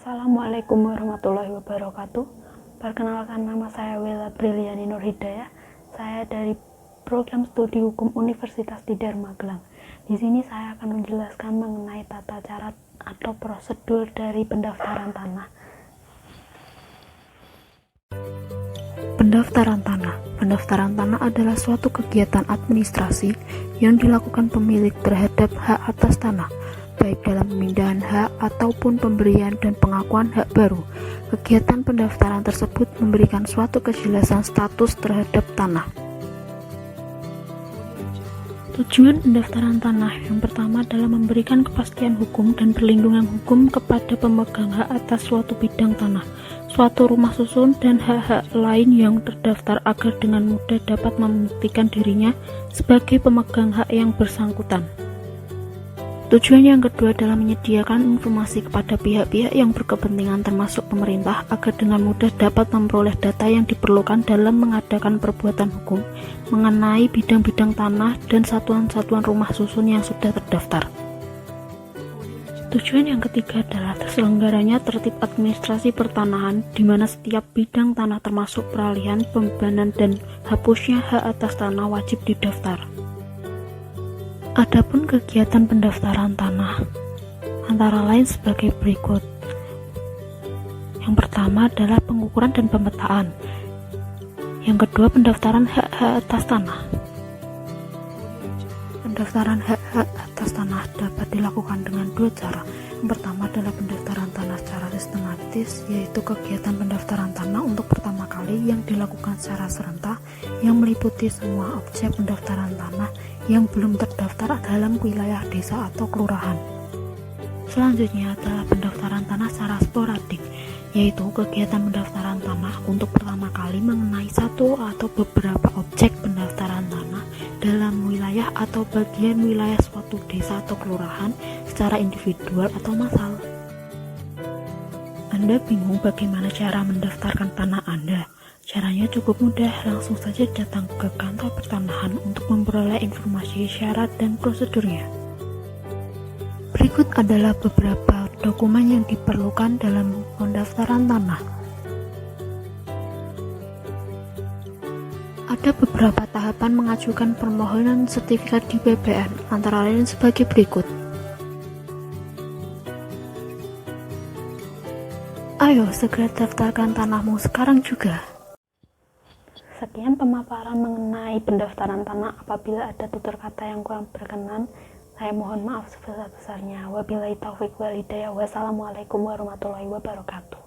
Assalamualaikum warahmatullahi wabarakatuh. Perkenalkan, nama saya Wela Briliani Nur Hidayah. Saya dari program studi hukum Universitas Tidar Magelang. Di sini saya akan menjelaskan mengenai tata cara atau prosedur dari pendaftaran tanah. Pendaftaran tanah adalah suatu kegiatan administrasi yang dilakukan pemilik terhadap hak atas tanah, baik dalam pemindahan hak ataupun pemberian dan pengakuan hak baru. Kegiatan pendaftaran tersebut memberikan suatu kejelasan status terhadap tanah. Tujuan pendaftaran tanah yang pertama adalah memberikan kepastian hukum dan perlindungan hukum kepada pemegang hak atas suatu bidang tanah, suatu rumah susun, dan hak-hak lain yang terdaftar agar dengan mudah dapat membuktikan dirinya sebagai pemegang hak yang bersangkutan. Tujuan yang kedua adalah menyediakan informasi kepada pihak-pihak yang berkepentingan termasuk pemerintah agar dengan mudah dapat memperoleh data yang diperlukan dalam mengadakan perbuatan hukum mengenai bidang-bidang tanah dan satuan-satuan rumah susun yang sudah terdaftar. Tujuan yang ketiga adalah terselenggaranya tertib administrasi pertanahan di mana setiap bidang tanah termasuk peralihan, pembebanan, dan hapusnya hak atas tanah wajib didaftar. Adapun kegiatan pendaftaran tanah antara lain sebagai berikut. Yang pertama adalah pengukuran dan pemetaan. Yang kedua, pendaftaran hak-hak atas tanah. Pendaftaran hak-hak atas tanah dapat dilakukan dengan dua cara. Yang pertama adalah pendaftaran tanah secara sistematis, yaitu kegiatan pendaftaran tanah untuk pertama kali yang dilakukan secara serentak yang meliputi semua objek pendaftaran tanah yang belum terdaftar dalam wilayah desa atau kelurahan. Selanjutnya adalah pendaftaran tanah secara sporadik, yaitu kegiatan pendaftaran tanah untuk pertama kali mengenai satu atau beberapa objek pendaftaran tanah dalam wilayah atau bagian wilayah suatu desa atau kelurahan secara individual atau massal. Anda bingung bagaimana cara mendaftarkan tanah Anda? Caranya cukup mudah, langsung saja datang ke kantor pertanahan untuk memperoleh informasi syarat dan prosedurnya. Berikut adalah beberapa dokumen yang diperlukan dalam pendaftaran tanah. Ada beberapa tahapan mengajukan permohonan sertifikat di BPN, antara lain sebagai berikut. Ayo segera daftarkan tanahmu sekarang juga. Sekian pemaparan mengenai pendaftaran tanah. Apabila ada tutur kata yang kurang berkenan, saya mohon maaf sebesar-besarnya. Wabillahi taufik wal hidayah. Wassalamualaikum warahmatullahi wabarakatuh.